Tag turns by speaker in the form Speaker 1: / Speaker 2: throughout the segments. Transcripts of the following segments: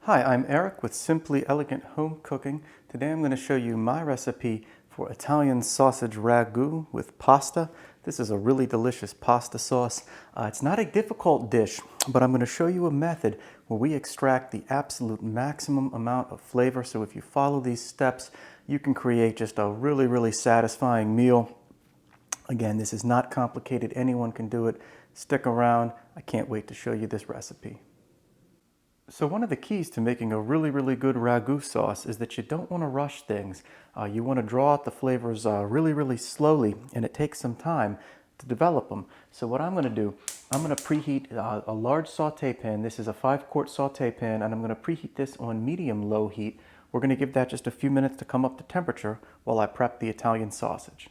Speaker 1: Hi, I'm Eric with Simply Elegant Home Cooking. Today I'm going to show you my recipe for Italian sausage ragu with pasta. This is a really delicious pasta sauce. It's not a difficult dish, but I'm going to show you a method where we extract the absolute maximum amount of flavor. So if you follow these steps, you can create just a really satisfying meal. Again, this is not complicated. Anyone can do it. Stick around. I can't wait to show you this recipe. So one of the keys to making a really good ragu sauce is that you don't want to rush things. You want to draw out the flavors really slowly, and it takes some time to develop them. So what I'm going to do, I'm going to preheat a large saute pan. This is a 5-quart saute pan, and I'm going to preheat this on medium-low heat. We're going to give that just a few minutes to come up to temperature while I prep the Italian sausage.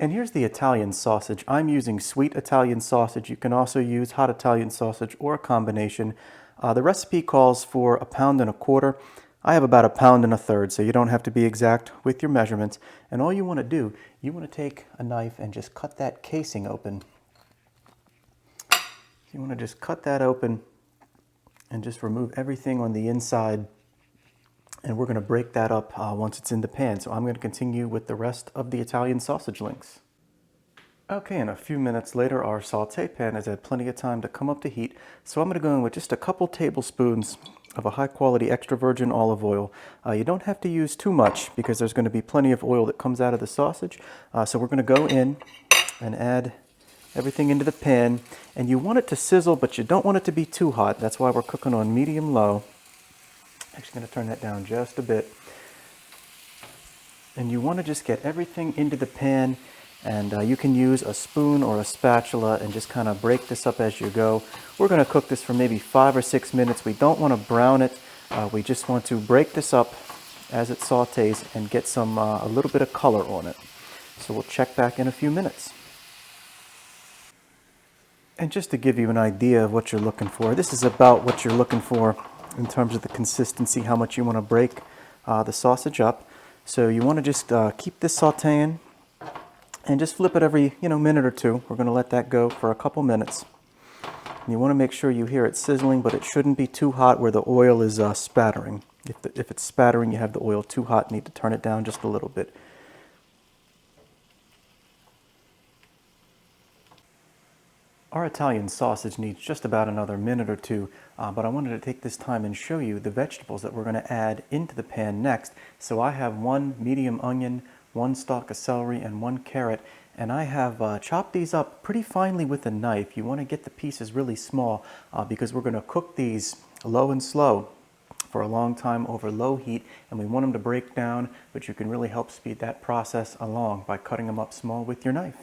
Speaker 1: And here's the Italian sausage. I'm using sweet Italian sausage. You can also use hot Italian sausage or a combination. The recipe calls for 1.25 pounds. I have about 1.33 pounds, so you don't have to be exact with your measurements. And all you want to do, you want to take a knife and just cut that casing open. You want to just cut that open and just remove everything on the inside. And we're going to break that up once it's in the pan. So I'm going to continue with the rest of the Italian sausage links. Okay, and a few minutes later, our saute pan has had plenty of time to come up to heat. So I'm going to go in with just a couple tablespoons of a high quality extra virgin olive oil. You don't have to use too much because there's going to be plenty of oil that comes out of the sausage. So we're going to go in and add everything into the pan. And you want it to sizzle, but you don't want it to be too hot. That's why we're cooking on medium-low. Actually going to turn that down just a bit. And you want to just get everything into the pan, and you can use a spoon or a spatula and just kind of break this up as you go. We're going to cook this for maybe 5 or 6 minutes. We don't want to brown it. We just want to break this up as it sautés and get some a little bit of color on it. So we'll check back in a few minutes. And just to give you an idea of what you're looking for, this is about what you're looking for in terms of the consistency, how much you want to break the sausage up. So you want to just keep this sauteing and just flip it every minute or two. We're going to let that go for a couple minutes. And you want to make sure you hear it sizzling, but it shouldn't be too hot where the oil is spattering. If it's spattering, you have the oil too hot, you need to turn it down just a little bit. Our Italian sausage needs just about another minute or two, but I wanted to take this time and show you the vegetables that we're going to add into the pan next. So I have 1 medium onion, 1 stalk of celery, and 1 carrot, and I have chopped these up pretty finely with a knife. You want to get the pieces really small because we're going to cook these low and slow for a long time over low heat, and we want them to break down, but you can really help speed that process along by cutting them up small with your knife.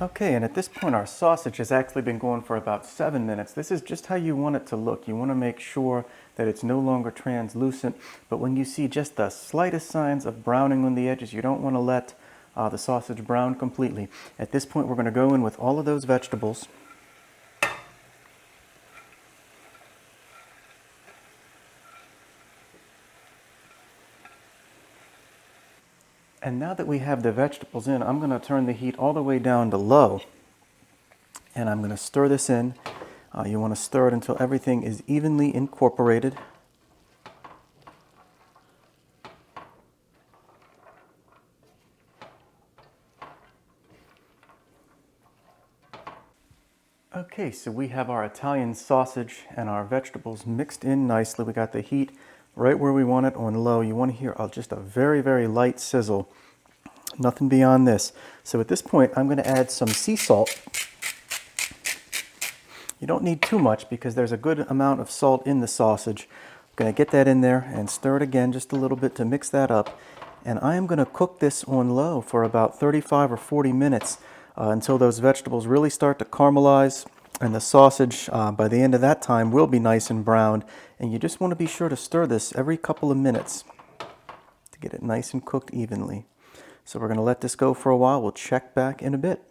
Speaker 1: Okay, and at this point our sausage has actually been going for about 7 minutes. This is just how you want it to look. You want to make sure that it's no longer translucent, but when you see just the slightest signs of browning on the edges, you don't want to let the sausage brown completely. At this point we're going to go in with all of those vegetables. And now that we have the vegetables in, I'm going to turn the heat all the way down to low. And I'm going to stir this in. You want to stir it until everything is evenly incorporated. Okay, so we have our Italian sausage and our vegetables mixed in nicely. We got the heat right where we want it on low. You want to hear just a very light sizzle. Nothing beyond this. So at this point, I'm going to add some sea salt. You don't need too much because there's a good amount of salt in the sausage. I'm going to get that in there and stir it again just a little bit to mix that up. And I am going to cook this on low for about 35 or 40 minutes until those vegetables really start to caramelize. And the sausage, by the end of that time, will be nice and browned. And you just want to be sure to stir this every couple of minutes to get it nice and cooked evenly. So we're going to let this go for a while. We'll check back in a bit.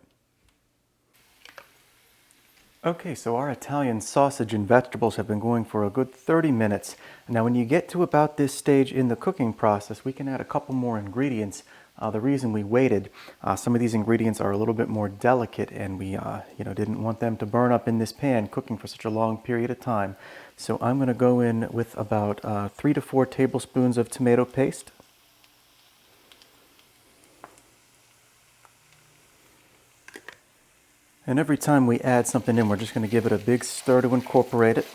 Speaker 1: Okay, so our Italian sausage and vegetables have been going for a good 30 minutes. Now when you get to about this stage in the cooking process, we can add a couple more ingredients. The reason we waited, some of these ingredients are a little bit more delicate, and we didn't want them to burn up in this pan cooking for such a long period of time. So I'm going to go in with about 3 to 4 tablespoons of tomato paste. And every time we add something in, we're just going to give it a big stir to incorporate it.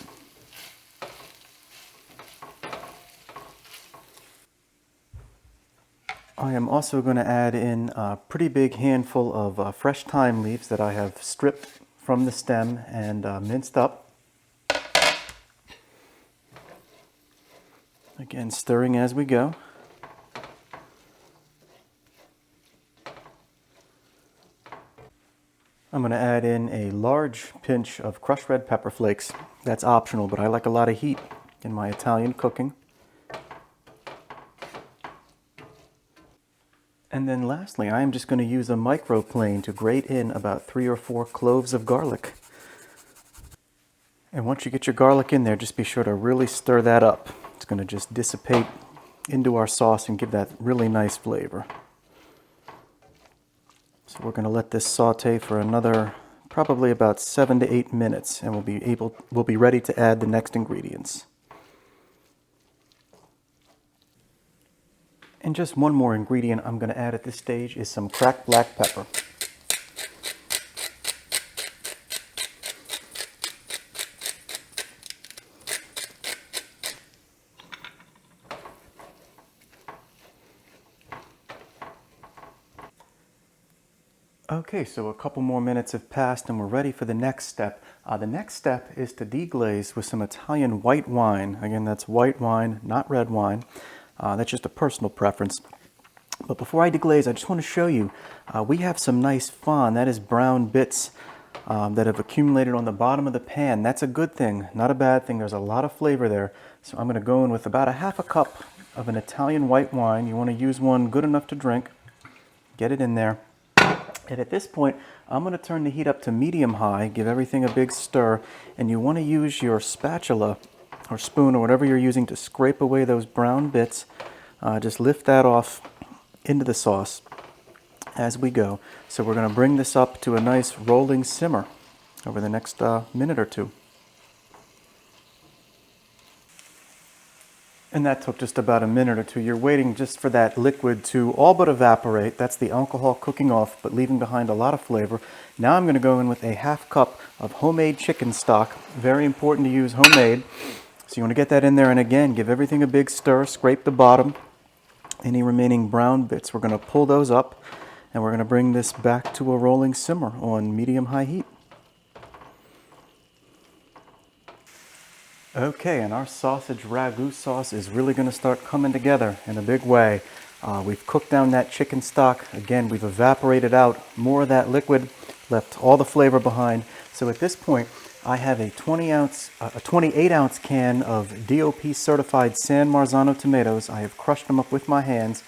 Speaker 1: I am also going to add in a pretty big handful of fresh thyme leaves that I have stripped from the stem and minced up. Again, stirring as we go. I'm going to add in a large pinch of crushed red pepper flakes. That's optional, but I like a lot of heat in my Italian cooking. And then lastly, I am just going to use a microplane to grate in about 3 or 4 cloves of garlic. And once you get your garlic in there, just be sure to really stir that up. It's going to just dissipate into our sauce and give that really nice flavor. So we're going to let this saute for another probably about 7 to 8 minutes, and we'll be ready to add the next ingredients. And just one more ingredient I'm going to add at this stage is some cracked black pepper. Okay, so a couple more minutes have passed and we're ready for the next step. The next step is to deglaze with some Italian white wine. Again, that's white wine, not red wine. That's just a personal preference. But before I deglaze, I just want to show you, we have some nice fond, that is brown bits that have accumulated on the bottom of the pan. That's a good thing, not a bad thing. There's a lot of flavor there. So I'm going to go in with about a half a cup of an Italian white wine. You want to use one good enough to drink. Get it in there. And at this point, I'm going to turn the heat up to medium-high, give everything a big stir, and you want to use your spatula or spoon or whatever you're using to scrape away those brown bits. Just lift that off into the sauce as we go. So we're going to bring this up to a nice rolling simmer over the next minute or two. And that took just about a minute or two. You're waiting just for that liquid to all but evaporate. That's the alcohol cooking off, but leaving behind a lot of flavor. Now I'm going to go in with a half cup of homemade chicken stock. Very important to use homemade. So you want to get that in there, and again, give everything a big stir, scrape the bottom. Any remaining brown bits, we're going to pull those up, and we're going to bring this back to a rolling simmer on medium-high heat. Okay, and our sausage ragu sauce is really going to start coming together in a big way. We've cooked down that chicken stock. Again, we've evaporated out more of that liquid, left all the flavor behind. So at this point, I have a 28-ounce can of DOP certified San Marzano tomatoes. I have crushed them up with my hands.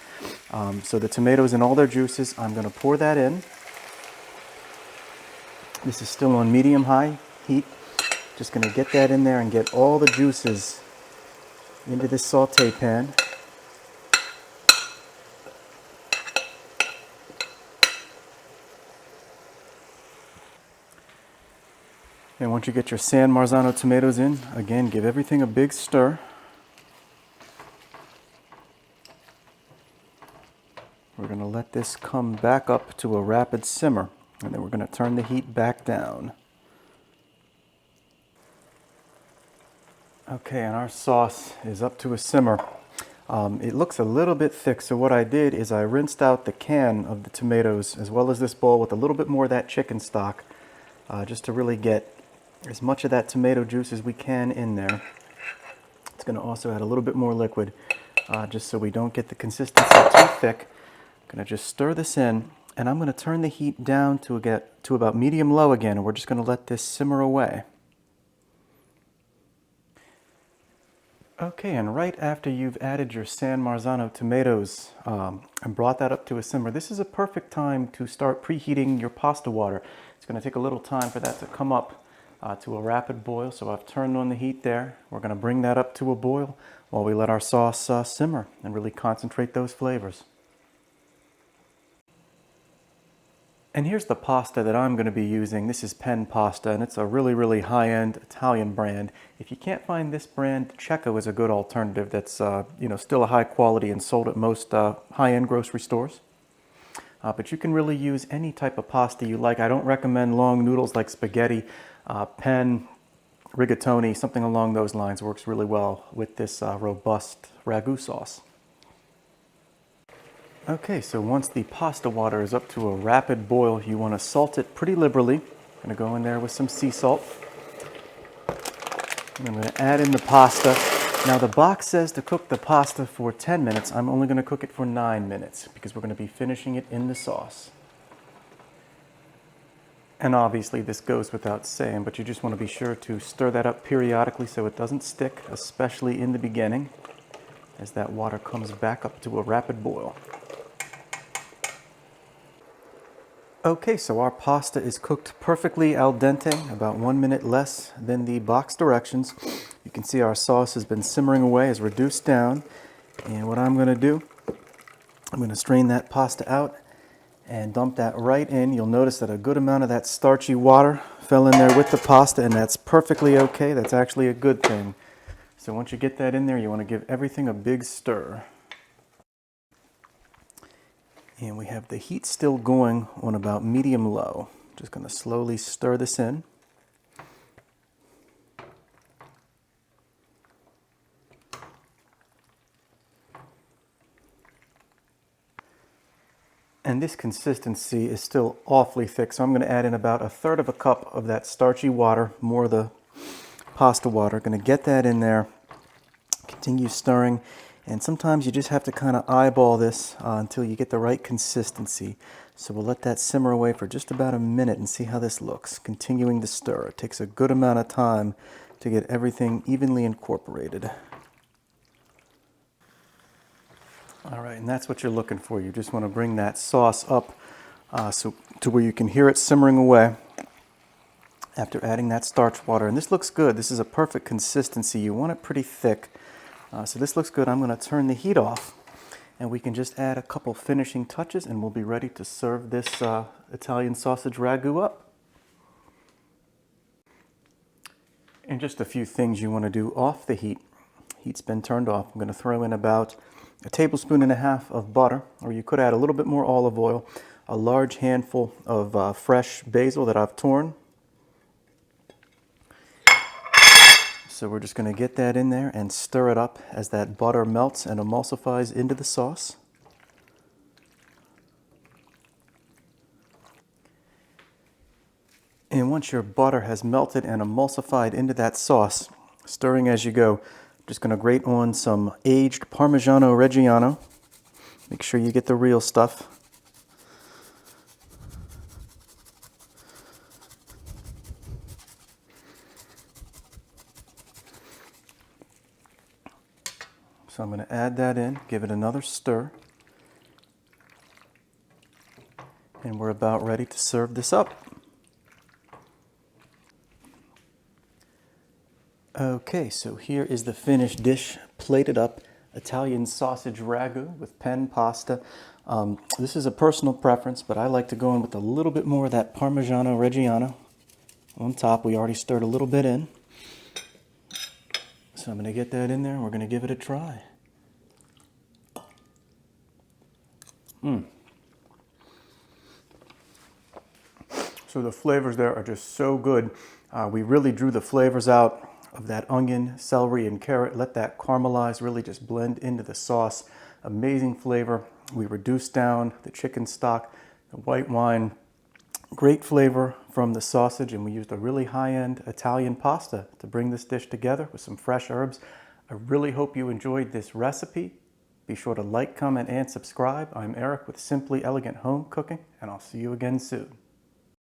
Speaker 1: So the tomatoes and all their juices, I'm going to pour that in. This is still on medium-high heat. Just going to get that in there and get all the juices into this saute pan. And once you get your San Marzano tomatoes in, again, give everything a big stir. We're going to let this come back up to a rapid simmer, and then we're going to turn the heat back down. Okay, and our sauce is up to a simmer. It looks a little bit thick, so what I did is I rinsed out the can of the tomatoes as well as this bowl with a little bit more of that chicken stock, just to really get as much of that tomato juice as we can in there. It's going to also add a little bit more liquid, just so we don't get the consistency too thick. I'm going to just stir this in, and I'm going to turn the heat down to about medium-low again, and we're just going to let this simmer away. Okay, and right after you've added your San Marzano tomatoes and brought that up to a simmer, this is a perfect time to start preheating your pasta water. It's going to take a little time for that to come up to a rapid boil, so I've turned on the heat there. We're going to bring that up to a boil while we let our sauce simmer and really concentrate those flavors. And here's the pasta that I'm going to be using. This is Penne pasta, and it's a really high-end Italian brand. If you can't find this brand, Cecco is a good alternative that's still a high quality and sold at most high-end grocery stores. But you can really use any type of pasta you like. I don't recommend long noodles like spaghetti. Penne, rigatoni, something along those lines works really well with this robust ragu sauce. Okay, so once the pasta water is up to a rapid boil, you want to salt it pretty liberally. I'm going to go in there with some sea salt. And I'm going to add in the pasta. Now the box says to cook the pasta for 10 minutes. I'm only going to cook it for 9 minutes because we're going to be finishing it in the sauce. And obviously this goes without saying, but you just want to be sure to stir that up periodically so it doesn't stick, especially in the beginning, as that water comes back up to a rapid boil. Okay, so our pasta is cooked perfectly al dente, about 1 minute less than the box directions. You can see our sauce has been simmering away, has reduced down. And what I'm going to do, I'm going to strain that pasta out and dump that right in. You'll notice that a good amount of that starchy water fell in there with the pasta, and that's perfectly okay. That's actually a good thing. So once you get that in there, you want to give everything a big stir. And we have the heat still going on about medium-low. Just going to slowly stir this in. And this consistency is still awfully thick, so I'm going to add in about 1/3 of a cup of that starchy water, more of the pasta water. Going to get that in there, continue stirring. And sometimes you just have to kind of eyeball this until you get the right consistency. So we'll let that simmer away for just about a minute and see how this looks. Continuing to stir. It takes a good amount of time to get everything evenly incorporated. All right, and that's what you're looking for. You just want to bring that sauce up to where you can hear it simmering away after adding that starch water. And this looks good. This is a perfect consistency. You want it pretty thick. So this looks good. I'm going to turn the heat off, and we can just add a couple finishing touches, and we'll be ready to serve this Italian sausage ragu up. And just a few things you want to do off the heat. Heat's been turned off. I'm going to throw in about 1.5 tablespoons of butter, or you could add a little bit more olive oil, a large handful of fresh basil that I've torn. So we're just going to get that in there and stir it up as that butter melts and emulsifies into the sauce. And once your butter has melted and emulsified into that sauce, stirring as you go, I'm just going to grate on some aged Parmigiano Reggiano. Make sure you get the real stuff. So I'm going to add that in, give it another stir, and we're about ready to serve this up. Okay, so here is the finished dish, plated up Italian sausage ragu with Penne pasta. This is a personal preference, but I like to go in with a little bit more of that Parmigiano Reggiano on top. We already stirred a little bit in. So I'm going to get that in there and we're going to give it a try. So the flavors there are just so good. We really drew the flavors out of that onion, celery, and carrot. Let that caramelize really just blend into the sauce. Amazing flavor. We reduced down the chicken stock, the white wine. Great flavor from the sausage, and we used a really high-end Italian pasta to bring this dish together with some fresh herbs. I really hope you enjoyed this recipe. Be sure to like, comment, and subscribe. I'm Eric with Simply Elegant Home Cooking, and I'll see you again soon.